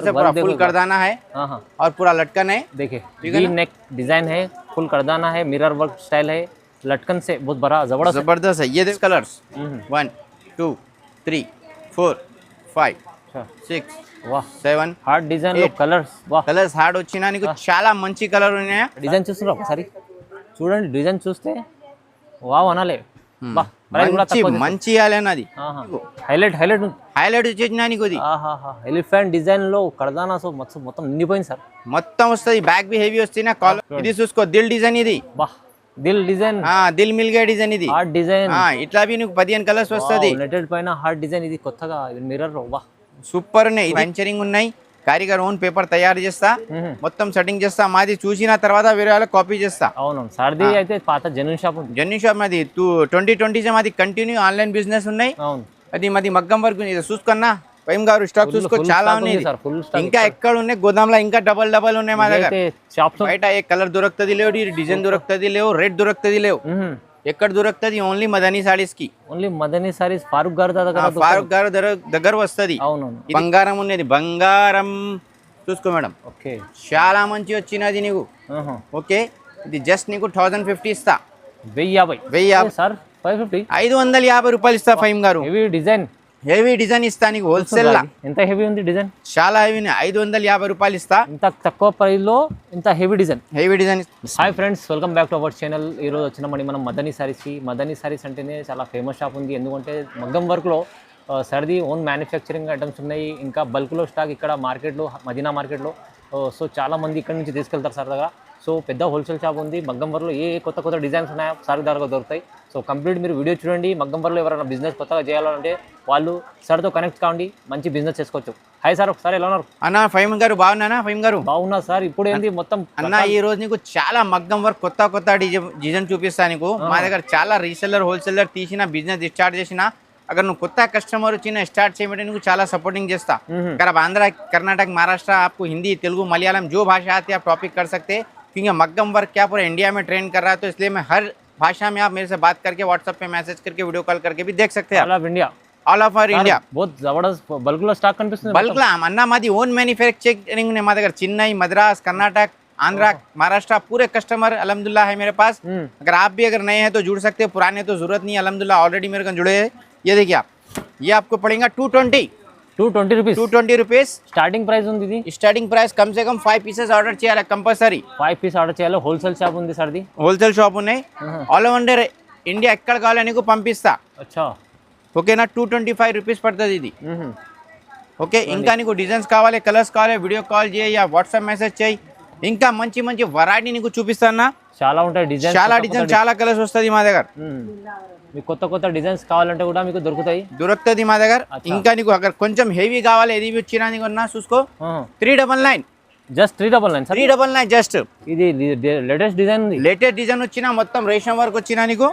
से पूरा फुल करदाना है और पूरा लटकन है। देखिए वी नेक डिजाइन है, फुल करदाना है, मिरर वर्क स्टाइल है, लटकन से बहुत बड़ा जबरदस्त है। ये देखो कलर्स 1 2 3 4 5 6 वाह 7 హార్డ్ డిజైన్ లో కలర్స్ వాహ్ కలర్స్ హార్డ్ వచ్చినా నీకు చాలా మంచి కలర్ ఉన్నాయి। డిజైన్ చూస్తున్నారు ఒకసారి చూడండి, డిజైన్ చూస్తే వావ్ అనాలే। బా ప్రైస్ కూడా తక్కువ మంచి ఆలేనది హైలైట్ హైలైట్ హైలైట్ చేసినా నీకు ఇది ఆహాహా ఎలిఫెంట్ డిజైన్ లో కర్దానా సో మొత్తం నిండిపోయింది సార్, మొత్తం వస్తది। బ్యాక్ బి హెవీ వస్తేనా కాలర్ ఇది చూసుకో, దిల్ డిజైన్ ఇది బా దిల్ డిజైన్ దిల్ మిల్ గయా డిజైన్ ఇది హార్డ్ డిజైన్ ఇట్లా బి నీకు 15 కలర్స్ వస్తది। నెటెడ్ పైన హార్డ్ డిజైన్ ఇది కొత్తగా మిర్రర్ లో బా సూపర్ ఉన్నాయి। వెంచరింగ్ ఉన్నాయి, కారిగర్ ఓన్ పేపర్ తయారు చేస్తా, మొత్తం సెట్టింగ్ చేస్తా, మాది చూసిన తర్వాత వేరే వాళ్ళకి కాపీ చేస్తా। అవును సార్ది అయితే పాత జెన్యూన్ షాప్ ఉంది, జెన్యూన్ షాప్ మాది 2020 से మాది కంటిన్యూ ఆన్లైన్ బిజినెస్ ఉన్నాయి। అవును అది మాది మగ్గం వరకు ఇది చూసుకున్నా ఫైమ్ గారు స్టాక్ చూసుకో చాలా ఉన్నాయి, ఇంకా ఎక్కడ ఉన్నాయి గోదాంలో ఇంకా డబల్ ఉన్నాయి మా దగ్గర। బయట ఏ కలర్ దొరుకుతుంది లేవు, డిజైన్ దొరుకుతుంది లేవు, రేట్ దొరుకుతుంది లేవు, ఎక్కడ దొరుకుతుంది ఓన్లీ మదనీ సారీస్ కి। ఓన్లీ మదనీ సారీస్ ఫారూక్ గారు దగ్గర వస్తుంది। అవునవును బంగారం ఉన్నది, బంగారం చూసుకో మేడం। ఓకే చాలా మంచి వచ్చినది నీకు। ఓకే ఇది జస్ట్ నీకు 1050 ఇస్తా, 1050 సార్ 550 550 రూపాయలు ఇస్తా ఫైమ్ గారు। హెవీ డిజైన్ ఇస్తా నీకు హోల్సేల్ లా। ఎంత హెవీ ఉంది డిజైన్? చాలా హెవీ, 550 రూపాయలు ఇస్తా। ఇంత తక్కువ ప్రైస్ లో ఇంత heavy design hi friends, welcome back to our channel. ఈ రోజు వచ్చినామని మనం మదనీ సారీస్ కి। మదనీ సారీస్ అంటేనే చాలా ఫేమస్ షాప్ ఉంది, ఎందుకంటే మగ్గం వర్క్ లో సర్ది ఓన్ మ్యానుఫ్యాక్చరింగ్ ఐటమ్స్ ఉన్నాయి, ఇంకా బల్క్ లో స్టాక్ ఇక్కడ మార్కెట్లో మదీనా మార్కెట్లో సో చాలా మంది ఇక్కడ నుంచి తీసుకెళ్తారు సార్ దగ్గర। సో పెద్ద హోల్సేల్ షాప్ ఉంది, మగ్గం వర్క్లో ఏ కొత్త డిజైన్స్ ఉన్నాయో సార్ దగ్గర దొరుకుతాయి। సో కంప్లీట్ మీరు వీడియో చూడండి, మగ్గం వర్క్లో ఎవరైనా బిజినెస్ కొత్తగా చేయాలంటే వాళ్ళు సార్తో కనెక్ట్ కావండి, మంచి బిజినెస్ చేసుకోవచ్చు। హాయ్ సార్, ఒకసారి ఎలా ఉన్నారు అన్న? ఫైమ్ గారు బాగున్నానా? ఫైమ్ గారు బాగున్నా సార్। ఇప్పుడు ఏంటి మొత్తం అన్న, ఈ రోజు నీకు చాలా మగ్గం వర్క్ కొత్త డిజైన్ చూపిస్తా నీకు। మా దగ్గర చాలా రీసెల్లర్ హోల్సేలర్ తీసిన బిజినెస్ స్టార్ట్ చేసిన, अगर నువ్వు కొత్త కస్టమర్ వచ్చిన స్టార్ట్ చేయమంటే నీకు చాలా सपोर्टिंग చేస్తా। अगर आप आंध्र कर्नाटक महाराष्ट्र आपको हिंदी तेलुगु मलयालम जो भाषा आती है आप टॉपिक कर सकते हैं, क्योंकि मग्गम वर्क क्या पूरे इंडिया में ट्रेंड कर रहा है, तो इसलिए मैं हर भाषा में आप मेरे से बात करके व्हाट्सएप पे मैसेज करके वीडियो कॉल करके भी देख सकते हैं। ऑल ऑफ इंडिया बहुत जबरदस्त बल्क లో స్టాక్ కనిపిస్తుంది। బల్క్ లా అన్న మాది ఓన్ మ్యానుఫ్యాక్చరింగ్ है, మా దగ్గర చెన్నై, మద్రాస్, कर्नाटक, आंध्र, महाराष्ट्र पूरे कस्टमर अल्हम्दुलिल्लाह है मेरे पास। अगर आप भी अगर नए हैं तो जुड़ सकते हैं, पुराने तो जरूरत नहीं, अल्हम्दुलिल्लाह ऑलरेडी मेरे को जुड़े हैं। ये देखिए आप, ये आपको पड़ेगा 220 रुपीस స్టార్టింగ్ ప్రైస్ ఉంది ఇది। Starting price come say come 5 pieces order చేయాలి కంపల్సరీ। 5 పీస్ ఆర్డర్ చేయాలి। హోల్సేల్ షాప్ ఉంది సార్ది, హోల్సేల్ షాప్ ఉన్నాయి ఆల్ ఓవర్ ఇండియా, ఎక్కడ కావాలో నీకు పంపిస్తా। అచ్చా ఓకేనా? 225 రూపీస్ పడుతుంది ఇది। ఓకే, ఇంకా నీకు డిజైన్స్ కావాలి, కలర్స్ కావాలి, వీడియో కాల్ చేయి యా వాట్సాప్ మెసేజ్ చేయి, ఇంకా మంచి వెరైటీ నీకు చూపిస్తానా। చాలా ఉంటాయి డిజైన్, చాలా కలర్స్ వస్తుంది మా దగ్గర। మీకు కొత్త డిజైన్స్ కావాలంటే కూడా మీకు దొరుకుతుంది మా దగ్గర। ఇంకా నీకు అगर కొంచెం హెవీ కావాలి, ఏది వచ్చినా నీకు ఉన్నా చూసుకో 399 జస్ట్ 399 జస్ట్। ఇది లేటెస్ట్ డిజైన్ వచ్చినా మొత్తం రేషం వర్క్ వచ్చినా నీకు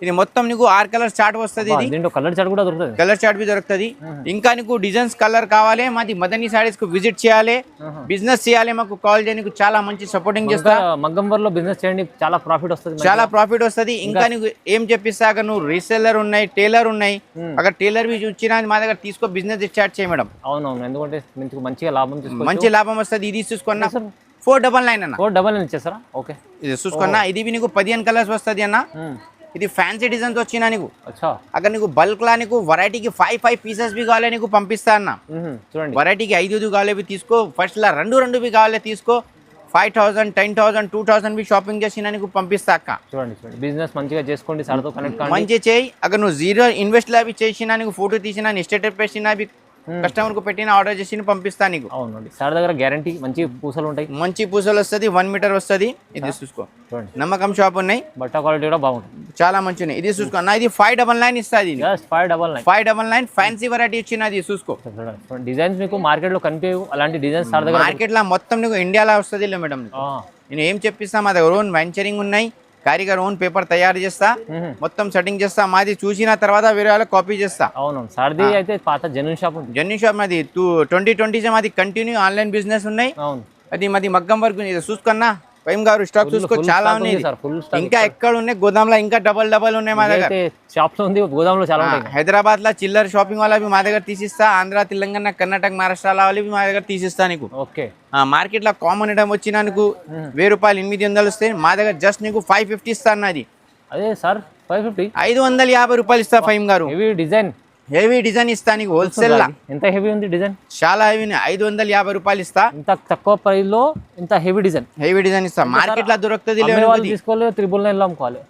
ఇది మొత్తం నీకు 6 కలర్ చార్ట్ వస్తుంది। దీంట్లో కలర్ చార్ట్ కూడా దొరుకుతుంది, కలర్ చార్ట్ भी దొరుకుతుంది। ఇంకా నీకు డిజైన్స్ కలర్ కావాలి, మాది మదనీ సారీస్ కు విజిట్ చేయాలి, బిజినెస్ చేయాలి, మాకు కాల్ చేయండి, నీకు చాలా మంచి సపోర్టింగ్ చేస్తా। మగ్గం వర్క్ లో బిజినెస్ చేయండి, చాలా ప్రాఫిట్ వస్తుంది। ఇంకా నీకు ఏం చెప్పిస్తా, అక్కడ నువ్వు రీసెల్లర్ ఉన్నాయి, టైలర్ ఉన్నాయి, అక్కడ టైలర్ भी వచ్చినా మా దగ్గర తీసుకో, బిజినెస్ స్టార్ట్ చేయ మేడం। అవునవును, ఎందుకంటే మంచి లాభం వస్తుంది। ఇది చూసుకున్నా 499 అన్న, 499 ఇచ్చేస్తారా? ఓకే, ఇది చూసుకున్నా ఇది నీకు 15 కలర్స్ వస్తుంది అన్న। ఇది ఫ్యాన్సీ డిజైన్స్ వచ్చినా నీకు అక్కడ నీకు బల్క్ లా నీకు వెరైటీకి 5 పీసెస్ भी కావాలి నీకు పంపిస్తా అన్న। చూడండి, వెరైటీకి 5 కావాలి తీసుకో, ఫస్ట్ లా 2 కావాలి తీసుకో, 5000 10,000 2000 भी షాపింగ్ చేసినా నీకు పంపిస్తా అక్క। చూడండి బిజినెస్ మంచిగా చేసుకోండి, సార్తో కనెక్ట్ కాండి, మంచి చేయి। అక్కడ నువ్వు జీరో ఇన్వెస్ట్ లా भी చేసినా నీకు ఫోటో తీసినా స్టేటస్ పెట్టినా भी కస్టమర్ కు పెట్టిన ఆర్డర్ చేసి పంపిస్తా నీకు। అవునండి, సార్ దగ్గర గ్యారంటీ మంచి పూసలు ఉంటాయి, మంచి పూసలు వస్తుంది, 1 మీటర్ వస్తుంది। ఇది చూసుకో, నమ్మకం షాప్ ఉన్నాయి, బట్ట క్వాలిటీ కూడా బాగుంటుంది, చాలా మంచి ఉన్నాయి। ఇది చూసుకో అన్న, ఇది 599 ఇస్తుంది, 599 ఫ్యాన్సీ వెరైటీ వచ్చినది చూసుకో। డిజైన్స్ మీకు మార్కెట్ లో కనిపించవు, అలాంటి డిజైన్స్ సార్ దగ్గర మార్కెట్ లో మొత్తం నీకు ఇండియాలో వస్తుంది మేడం। నేను ఏం చెప్పిస్తా, మా దగ్గర ఓన్ వెంచరింగ్ ఉన్నాయి, కారిగర్ ఓన్ పేపర్ తయారు చేస్తా, మొత్తం సెట్టింగ్ చేస్తా, మాది చూసిన తర్వాత వేరే వాళ్ళకి కాపీ చేస్తా। అవును సార్ది అయితే పాత జెన్యూన్ షాప్ ఉంది, జెన్యూన్ షాప్ మాది 2020 से మాది కంటిన్యూ ఆన్లైన్ బిజినెస్ ఉన్నాయి। అది మాది మగ్గం వర్క్ చూసుకున్నా ఫైమ్ గారు స్టాక్ చూసుకో చాలా ఉన్నాయి సార్, ఫుల్ స్టాక్ ఇంకా ఎక్కడ ఉన్నాయి గోదాంలో ఇంకా డబల్ ఉన్నాయి మా దగ్గర అయితే షాప్స్ ఉంది, గోదాంలో చాలా ఉంటాయి. హైదరాబాద్ లో చిల్లర షాపింగ్ వాళ్ళ మా దగ్గర తీసిస్తా, ఆంధ్ర తెలంగాణ కర్ణాటక మహారాష్ట్ర వాళ్ళు మా దగ్గర తీసిస్తా నీకు. ఓకే, మార్కెట్ లో కామన్ ఐటమ్ వచ్చినా నీకు 1000 రూపాయలు 800 వస్తే మా దగ్గర జస్ట్ నీకు 550 ఇస్తా అన్నది. అదే సార్ 550 550 రూపాయలు ఇస్తా ఫైమ్ గారు. హెవీ డిజైన్ ఇస్తా నీకు హోల్సేల్ లా. ఎంత హెవీ ఉంది డిజైన్? చాలా హెవీ 550 రూపాయలు ఇస్తా. ఇంత తక్కువ ప్రైస్ లో ఇంత హెవీ డిజైన్ ఇస్తా. మార్కెట్ లో దొరుకుతుంది తీసుకోవాలి 999 లో అమ్ముకోవాలి.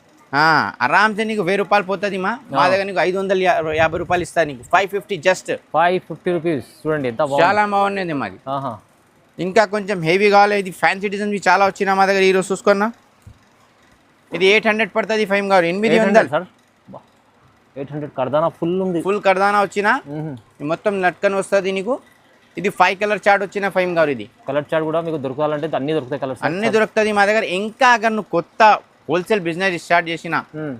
ఆరామ్సే నీకు 1000 రూపాయలు పోతుంది. మా దగ్గర నీకు 550 రూపాయలు ఇస్తా నీకు 550 జస్ట్ 550 రూపీస్. చూడండి ఎంత చాలా బాగున్నది మాది. ఇంకా కొంచెం హెవీ కావాలి, ఇది ఫ్యాన్సీ డిజైన్ చాలా వచ్చినా మా దగ్గర ఈరోజు చూసుకున్నా. ఇది 800 పడుతుంది ఫైమ్ గారు. 800 సార్, 800 కర్దానా ఫుల్ ఉంది. ఫుల్ కర్దానా వచ్చిన మొత్తం లట్కన్ వస్తుంది నీకు. ఇది 5 కలర్ చార్ట్ వచ్చిన ఫైమ్ గారు. ఇది కలర్ చార్ట్ కూడా మీకు దొరకాలంటే అన్ని దొరుకుతాయి, కలర్స్ అన్ని దొరుకుతుంది మా దగ్గర. ఇంకా అगर నువ్వు కొత్త హోల్సేల్ బిజినెస్ స్టార్ట్ చేసినా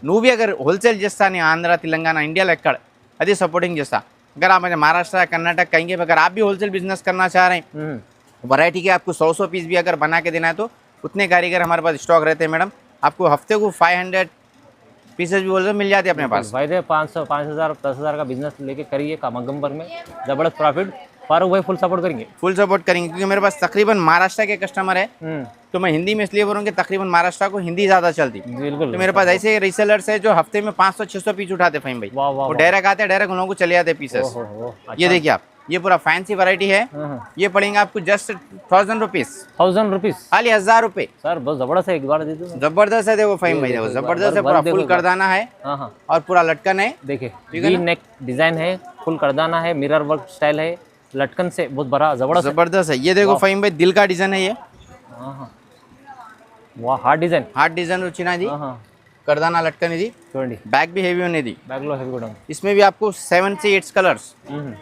నువ్వు అगर హోల్సేల్ చేస్తా నీ ఆంధ్ర తెలంగాణ इंडिया ఎక్కడ అది సపోర్టింగ్ చేస్తా. अगर आप महाराष्ट्र कर्नाटक कहीं के अगर आप भी होलसेल बिजनेस करना चाह रहे हैं, वैरायटी के आपको 100 पीस भी अगर बना के देना है तो उतने कारीगर हमारे पास स्टॉक रहते हैं मैडम. आपको हफ्ते को 500 पीसेज भी बोल मिल जाते हैं अपने पास. फायदे 500 5000 10,000 का बिजनेस लेके करिए मगम्बर में, जबरदस्त प्रॉफिट. फारूक भाई फुल सपोर्ट करेंगे, क्योंकि मेरे पास तकरीबन महाराष्ट्र के कस्टमर है. तो मैं हिंदी में इसलिए बोलूँगी तकरीबन महाराष्ट्र को हिंदी ज्यादा चलती. बिल्कुल. तो मेरे पास ऐसे रीसेलर्स है जो हफ्ते में 500-600 पीस उठाते फहीम भाई. वो डायरेक्ट आते डायरेक्ट उन लोगों को चले जाते पीसेस. ये देखिए आप, ये पूरा फैंसी वैरायटी है. ये पड़ेंगे आपको जस्ट 1000 रुपीज. 1000 रुपीज खाली 1000 रुपए. सर बहुत जबरदस्त है, एक बार दे दो. जबरदस्त है देखो फहीम भाई, देखो जबरदस्त है. पूरा फुल करदाना है और पूरा लटकन है. देखिए वी नेक डिजाइन है, फुल करदाना है, मिरर वर्क स्टाइल है, लटकन से बहुत बड़ा जबरदस्त है. ये देखो फहीम भाई दिल का डिजाइन है ये. वाह, हार्ड डिजाइन వచ్చినా ఇది करदाना लटकन ఇది. చూడండి బ్యాక్ भी हेवी ఉన్నది. बैक లో हेवी కూడా. इसमें भी आपको 7 से 8 कलर्स.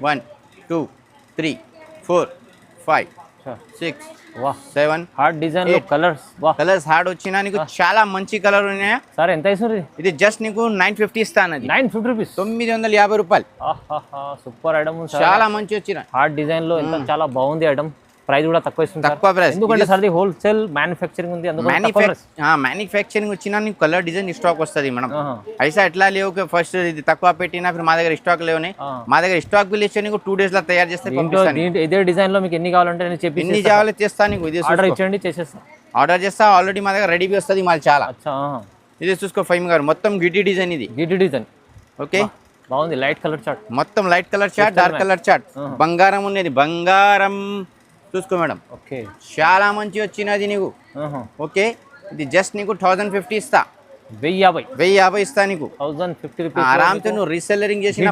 1 2 3 4 5 6 वाह 7 हार्ड डिजाइन లో కలర్స్. వాహ్, కలర్స్ హార్డ్ వచ్చినా నీకు చాలా మంచి కలర్ ఉన్నాయి. సార్ ఎంత ఇస్తారు ఇది జస్ట్ నీకు 950 ఇస్తానది. 950 రూపీస్, 950 రూపాయలు. Super item. చాలా మంచి వచ్చిన హార్డ్ డిజైన్ లో ఎంత చాలా బాగుంది ఐటమ్. ప్రైస్ కూడా తక్కువ ఇస్తుంది, తక్కువ ప్రైస్. ఎందుకంటే సార్ హోల్సేల్ మ్యానుఫ్యాక్చరింగ్ ఉంది, అందుకని మ్యానుఫ్యాక్చరింగ్ వచ్చినా నీకు కలర్ డిజైన్ స్టాక్ వస్తుంది మేడం. ऐसा ఎట్లా లేవు ఫస్ట్ ఇది తక్కువ పెట్టినా फिर మా దగ్గర స్టాక్ లేవని. మా దగ్గర స్టాక్ బిల్ ఇస్తే నీకు 2 డేస్ లో తయారు చేస్తే పంపిస్తాను. ఇదే డిజైన్ లో మీకు ఎన్ని కావాలంటే నేను చెప్పి ఎన్ని కావాలో చేస్తా నీకు. ఇది ఆర్డర్ ఇచ్చండి, చేసేస్తా. ఆర్డర్ చేస్తా, ఆల్రెడీ మా దగ్గర రెడీ వస్తుంది మాల్ చాలా. అచ్చా, ఇది చూసుకో ఫైమ్ గారు, మొత్తం గిటి డిజైన్. ఇది గిటి డిజైన్. ఓకే, బాగుంది. లైట్ కలర్ చార్ట్, మొత్తం light colour chart, dark colour chart. బంగారం ఉన్నది, బంగారం చూసుకో మేడం. ఓకే, చాలా మంచి వచ్చినది నీకు. ఓకే, ఇది జస్ట్ నీకు 1050 ఇస్తా. 1050 ఇస్తా నీకు. 1050 రూపీస్ ఆరాంతో నువ్వు రీసెల్లరింగ్ చేసిన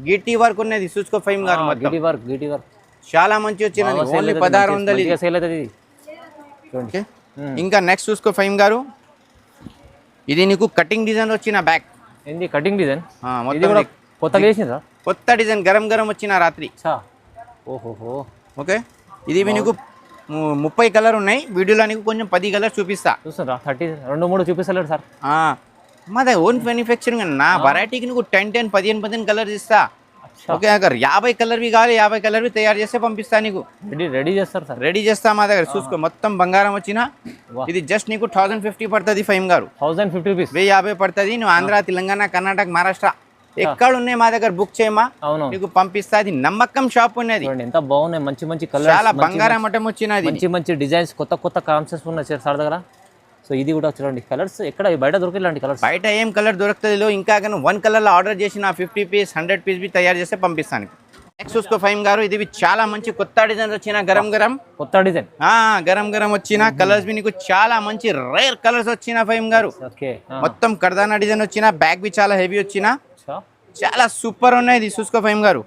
గిటి వర్క్ ఉన్నది. చూసుకో ఫైమ్ గారు, మొత్తం గిటి వర్క్ చాలా మంచి వచ్చినది. ఓన్లీ 1600 సేల్ అవుతుంది. ఓకే, ఇంకా నెక్స్ట్ చూసుకో ఫైమ్ గారు, ఇది నీకు కటింగ్ డిజైన్ వచ్చిన బ్యాక్. ఏంది కటింగ్ డిజైన్? మొత్తం కొత్తగా చేసిందా? కొత్త డిజైన్ గరం గరం వచ్చిన రాత్రి. ఓహోహో. ఓకే, ఇది నీకు 30 కలర్ ఉన్నాయి. వీడియోలో నీకు కొంచెం 10 కలర్ చూపిస్తా. చూస్తారా? 30 2-3 చూపిస్తలేరు సార్. మా దగ్గర ఓన్ మ్యానుఫ్యాక్చరింగ్ నా వెరైటీకి నీకు 10 15 కలర్స్ ఇస్తా. ఓకే, అगर 50 కలర్ भी కావాలి 50 కలర్ भी తయారు చేస్తే పంపిస్తా నీకు. రెడీ చేస్తారు సార్? రెడీ చేస్తా మా దగ్గర. చూసుకో మొత్తం బంగారం వచ్చిన. ఇది జస్ట్ నీకు 1050 పడుతుంది ఫైమ్ గారు. 1050 రూపీస్, 1050 పడుతుంది. నువ్వు ఆంధ్ర తెలంగాణ కర్ణాటక మహారాష్ట్ర ఎక్కడ ఉన్నాయి మా దగ్గర బుక్ చేయమా, నీకు పంపిస్తా. అది నమ్మకం షాప్ ఉన్నది. ఎంత బాగున్నాయి, మంచి మంచి కలర్, చాలా బంగారం మటం వచ్చినది. మంచి మంచి డిజైన్స్, కొత్త కాన్సెప్ట్స్ ఉన్నాయి సార్ దగ్గర. సో ఇది కూడా చూడండి, కలర్స్ ఎక్కడ బయట దొరికే ఇలాంటి కలర్స్. బయట ఏం కలర్ దొరుకుతుంది. ఇంకా 1 కలర్లో ఆర్డర్ చేసిన 50 పీస్ 100 పీస్ भी తయారు చేస్తే పంపిస్తాను. నెక్స్ట్ చూసుకో ఫైమ్ గారు, ఇది చాలా మంచి కొత్త డిజైన్ వచ్చిన గరం గరం. కొత్త డిజైన్, గరం గరం వచ్చిన కలర్స్ నీకు చాలా మంచి రేర్ కలర్స్ వచ్చిన ఫైమ్ గారు. మొత్తం కర్దానా డిజైన్ వచ్చిన, బ్యాక్ भी చాలా హెవీ వచ్చిన, చాలా సూపర్ ఉన్నాయి. ఇది చూసుకో ఫైమ్ గారు,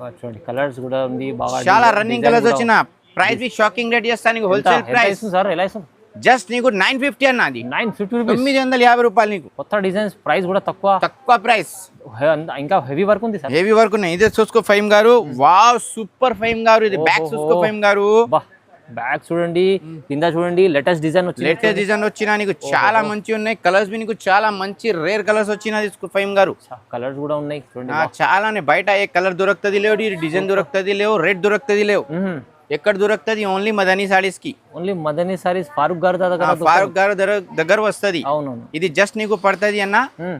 కలర్స్ కూడా ఉంది బాగా, చాలా రన్నింగ్ కలర్స్ వచ్చిన. ప్రైస్ भी షాకింగ్ రేట్ చేస్తా నీకు. హోల్సేల్ ప్రైస్ సార్ ఎలా ఇస్తాం? జస్ట్ నీకు 950 అన్నది. 950 రూపీస్, 950 రూపాయలు నీకు. కొత్త డిజైన్స్, ప్రైస్ కూడా తక్కువ ప్రైస్. ఇంకా హెవీ వర్క్ ఉంది సార్, హెవీ వర్క్ ఉన్నాయి. ఇదే చూసుకో ఫైమ్ గారు, వావ్ సూపర్ ఫైమ్ గారు. ఇది బ్యాక్ చూసుకో ఫైమ్ గారు, బ్యాక్ చూడండి, కింద చూడండి, లేటెస్ట్ డిజైన్ వచ్చిన నీకు చాలా మంచి ఉన్నాయి. కలర్స్ నీకు చాలా మంచి రేర్ కలర్స్ వచ్చినది ఫైమ్ గారు. కలర్స్ కూడా ఉన్నాయి చూడండి, చాలా. బయట ఏ కలర్ దొరుకుతుంది లేవు, డిజైన్ దొరుకుతుంది లేవు, రేట్ దొరుకుతుంది లేవు. ఎక్కడ దొరుకుతుంది ఓన్లీ మదనీ సారీస్ కి ఓన్లీ మదనీ సారీస్ ఫారూక్ గారి దగ్గర ఫారూక్ గారు దగ్గర వస్తది అవునవును ఇది జస్ట్ నీకు పడుతుంది అన్న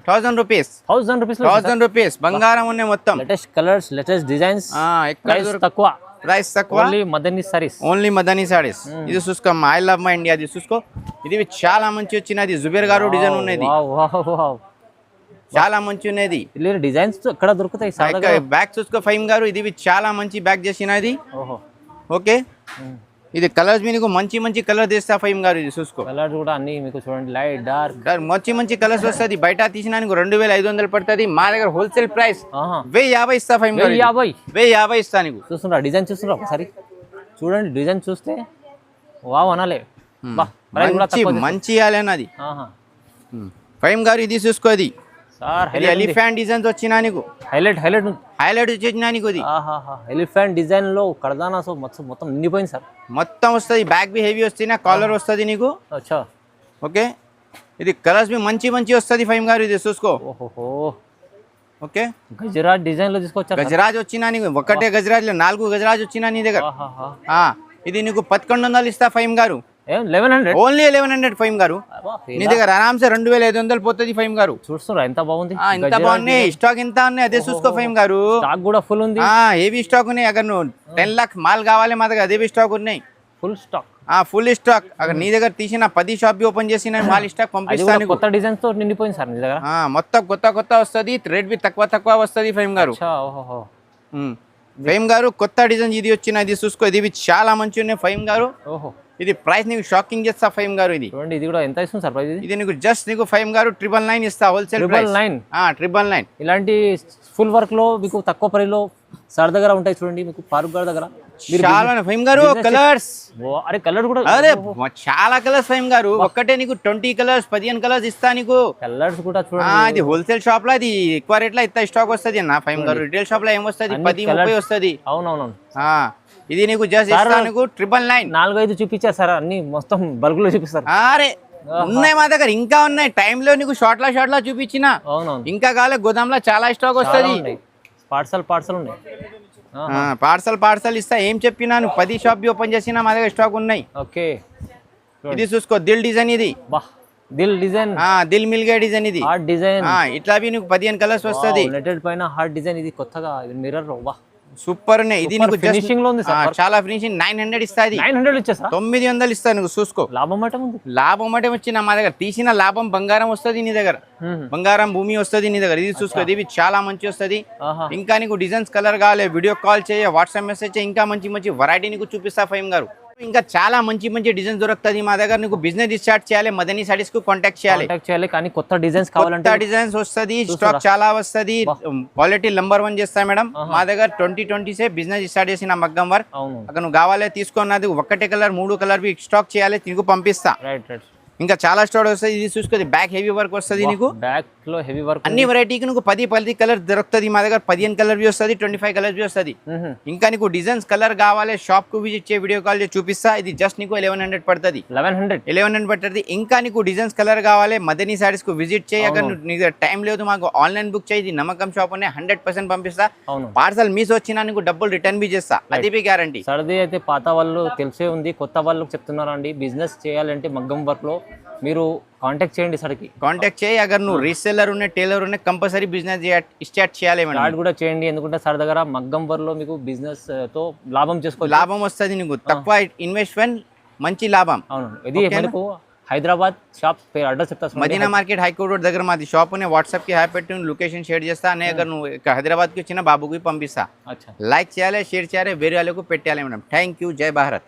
1000 రూపీస్ 1000 రూపీస్ 1000 రూపీస్ బంగారం ఉన్నాయి మొత్తం లేటెస్ట్ కలర్స్ లేటెస్ట్ డిజైన్స్ ఎక్కడ తక్కువ ప్రైస్ తక్కువ ఓన్లీ మదనీ సారీస్ ఓన్లీ మదనీ సారీస్ ఇది చూసుకోమ్మా ఐ లవ్ మై ఇండియా ఇది చూసుకో ఇది చాలా మంచి వచ్చినది జుబేర్ గారు డిజైన్ ఉన్నది చాలా మంచి ఉన్నది డిజైన్స్ ఎక్కడ దొరుకుతాయి బ్యాగ్ చూసుకో ఫైమ్ గారు ఇది చాలా మంచి బ్యాగ్ చేసినది ఓహో ఓకే ఇది కలర్స్ మీకు మంచి మంచి కలర్ తెస్తా ఫైమ్ గారు ఇది చూసుకో కలర్స్ కూడా అన్ని మీకు చూడండి లైట్ డార్క్ మంచి మంచి కలర్స్ వస్తుంది బయట తీసినా 2500 పడుతుంది మా దగ్గర హోల్సేల్ ప్రైస్ 1050 ఇస్తా ఫైమ్ గారు 1050 ఇస్తా నీకు చూస్తున్నా డిజైన్ చూస్తున్నా ఒకసారి చూడండి డిజైన్ చూస్తే వావ్ అనాలే మంచి ఇవ్వాలన్నది ఫైమ్ గారు ఇది చూసుకో ఇది ఎలిఫెంట్ డిజైన్స్ వచ్చినా నీకు హైలైట్ వచ్చేసినా నీకు ఇది ఎలిఫెంట్ డిజైన్ లో కడదానా సో మొత్తం నిండిపోయింది సార్ మొత్తం వస్తుంది బ్యాక్ బి హెవీ వస్తుంది కాలర్ వస్తుంది నీకు అచ్చా ఓకే ఇది కలర్స్ బి మంచి మంచి వస్తుంది ఫైమ్ గారు ఇది చూసుకో ఓహో ఓకే గజరాజ్ డిజైన్ లో తీసుకొచ్చా గజరాజ్ వచ్చినా నీకు ఒకటే గజరాజ్ 4 గజరాజ్ వచ్చినా నీ దగ్గర ఇది నీకు 1100 ఇస్తా ఫైమ్ గారు 1100 ఓన్లీ 1100 ఫైమ్ గారు నీ దగ్గర ఆరామ్సే 2500 పోతుంది ఫైమ్ గారు చూస్తున్నా ఎంత బాగుంది ఎంత బాగున్నాయి స్టాక్ ఎంత ఉన్నాయి అదే చూసుకో ఫైమ్ గారు స్టాక్ కూడా ఫుల్ ఉంది హెవీ స్టాక్ ఉన్నాయి అక్కడ నువ్వు 10 లాక్ మాల్ కావాలి మా దగ్గర అదే స్టాక్ ఉన్నాయి ఫుల్ స్టాక్ ఫుల్ స్టాక్ అక్కడ నీ దగ్గర తీసిన 10 షాప్ ఓపెన్ చేసిన మాల్ స్టాక్ పంపిస్తాను కొత్త డిజైన్స్ తో నిండిపోయింది సార్ నీ దగ్గర మొత్తం కొత్త వస్తుంది రేట్ బి తక్కువ వస్తుంది ఫైమ్ గారు ఫైమ్ గారు కొత్త డిజైన్ ఇది వచ్చిన ఇది చూసుకో ఇది చాలా మంచి ఉన్నాయి ఫైమ్ గారు ఓహో ఇది ప్రైస్ నీకు షాకింగ్ చేస్తా ఫైమ్ గారు ఇది చూడండి ఇది కూడా ఎంత ఇస్తుంది సార్ ప్రైస్ ఇది నీకు జస్ట్ నీకు ఫైమ్ గారు 999 ఇస్తా హోల్సేల్ ప్రైస్ 999 ఇలాంటి ఫుల్ వర్క్ లో మీకు తక్కువ ప్రైస్ లో సార్ దగ్గర ఉంటాయి చూడండి మీకు ఫారూక్ గారి దగ్గర చాలా ఫైమ్ గారు కలర్స్ అరే కలర్ కూడా అరే చాలా కలర్స్ ఫైమ్ గారు ఒక్కటే నీకు 20 కలర్స్ 15 కలర్స్ ఇస్తా నీకు కలర్స్ కూడా చూడండి అది హోల్సేల్ షాప్ లో అది ఎక్కువ రేట్ లో ఇంత స్టాక్ వస్తుంది అన్న ఫైమ్ గారు రిటైల్ షాప్ లో ఏం వస్తుంది 10-30 వస్తుంది అవునవును ఇది నీకు జస్ట్ నీకు 999 4-5 చూపించారు సార్ అన్ని మొత్తం బల్క్ లో చూపిస్తారు అరే ఉన్నాయి మా దగ్గర ఇంకా ఉన్నాయి టైమ్ లో నీకు షార్ట్ లో చూపించిన ఇంకా కాలే గోదాంలో చాలా స్టాక్ వస్తుంది పార్సల్ ఉన్నాయి పార్సల్ ఇస్తా ఏం చెప్పినాను 10 షాప్ ఓపెన్ చేసినా మా దగ్గర స్టాక్ ఉన్నాయి ఓకే ఇది చూసుకో దిల్ డిజైన్ ఇది దిల్ డిజైన్ దిల్ మిల్ గా డిజైన్ ఇది హార్ట్ డిజైన్ ఇట్లా నీకు 15 కలర్స్ వస్తుంది నెటెడ్ పైన హార్ట్ డిజైన్ ఇది కొత్తగా మిర్రర్ సూపర్ ఉన్నాయి ఇది నీకు ఫినిషింగ్ లో ఉంది సార్ చాలా ఫినిషింగ్ 900 ఇస్తాది 900 ఇచ్చేసా 900 ఇస్తా నువ్వు చూసుకో లాభం అంటే ఉంది లాభం అంటే వచ్చిన మా దగ్గర తీసిన లాభం బంగారం వస్తుంది నీ దగ్గర బంగారం భూమి వస్తుంది నీ దగ్గర ఇది చూసుకో ఇది చాలా మంచి వస్తుంది ఇంకా నీకు డిజైన్స్ కలర్ కావాలి వీడియో కాల్ చేయ వాట్సాప్ మెసేజ్ చేయ ఇంకా మంచి వెరైటీ నీకు చూపిస్తా ఫైమ్ గారు ఇంకా చాలా మంచి డిజైన్స్ దొరుకుతుంది మా దగ్గర నీకు బిజినెస్ స్టార్ట్ చేయాలి మదనీ సారీస్ కు కాంటాక్ట్ చేయాలి కానీ కొత్త డిజైన్స్ కావాలంటే కొత్త డిజైన్స్ వస్తుంది స్టాక్ చాలా వస్తుంది క్వాలిటీ నెంబర్ 1 చేస్తా మేడం మా దగ్గర 2020 సే బిజినెస్ స్టార్ట్ చేసిన మగ్గం వర్క్ అక్కడ నువ్వు కావాలి తీసుకున్నది ఒకటే కలర్ 3 కలర్ స్టాక్ చేయాలి నీకు పంపిస్తా ఇంకా చాలా స్టాక్ వస్తుంది ఇది చూసుకో బ్యాక్ హెవీ వర్క్ వస్తుంది నీకు బ్యాక్ లో హెవీ వర్క్ అన్ని వెరైటీకి నీకు 10 కలర్ దొరుకుతుంది మా దగ్గర 15 కలర్ వస్తుంది 25 కలర్ వస్తుంది ఇంకా నీకు డిజైన్స్ కలర్ కావాలి షాప్ కు విజిట్ చేయ వీడియో కాల్ చేసి చూపిస్తా ఇది జస్ట్ నీకు 1100 పడుతుంది 1100 పడుతుంది ఇంకా నీకు డిజైన్స్ కలర్ కావాలి మదనీ సారీస్ కు విజిట్ చేయి అక్కడ నీకు టైం లేదు మాకు ఆన్లైన్ బుక్ చేయి నమ్మకం షాప్ అనే 100% పంపిస్తా పార్సల్ మిస్ వచ్చినా నీకు డబ్బులు రిటర్న్ బి చేస్తా అది బి గ్యారంటీ సర్ది అయితే పాత వాళ్ళు తెలిసే ఉంది కొత్త వాళ్ళకి చెప్తున్నారు అండి బిజినెస్ చేయాలంటే మగ్గం వర్క్ లో మీరు కాంటాక్ట్ చేయండి సరికి కాంటాక్ట్ చేయి అగర్ నువ్వు రీసెల్లర్ ఉన్నాయి టైలర్ ఉన్నాయి కంపల్సరీ బిజినెస్ స్టార్ట్ చేయాలి స్టార్ట్ కూడా చేయండి ఎందుకంటే సార్ దగ్గర మగ్గం వర్క్ లో మీకు బిజినెస్ తో లాభం వస్తుంది నీకు తక్కువ ఇన్వెస్ట్మెంట్ మంచి లాభం అవును ఇది మనకు హైదరాబాద్ షాప్ పేరు అడ్రస్ చెప్తా మదీనా మార్కెట్ హైకోర్ట్ రోడ్ దగ్గర మాది షాప్ ఉన్నాయి వాట్సాప్ కి హ్యాపీ పెట్టి లొకేషన్ షేర్ చేస్తా అనే అగర్ నువ్వు హైదరాబాద్ కి వచ్చిన బాబుకి పంపిస్తా లైక్ చేయాలి షేర్ చేయాలి వేరే వాళ్ళకు పెట్టాలి మేడం థ్యాంక్ యూ జై భారత్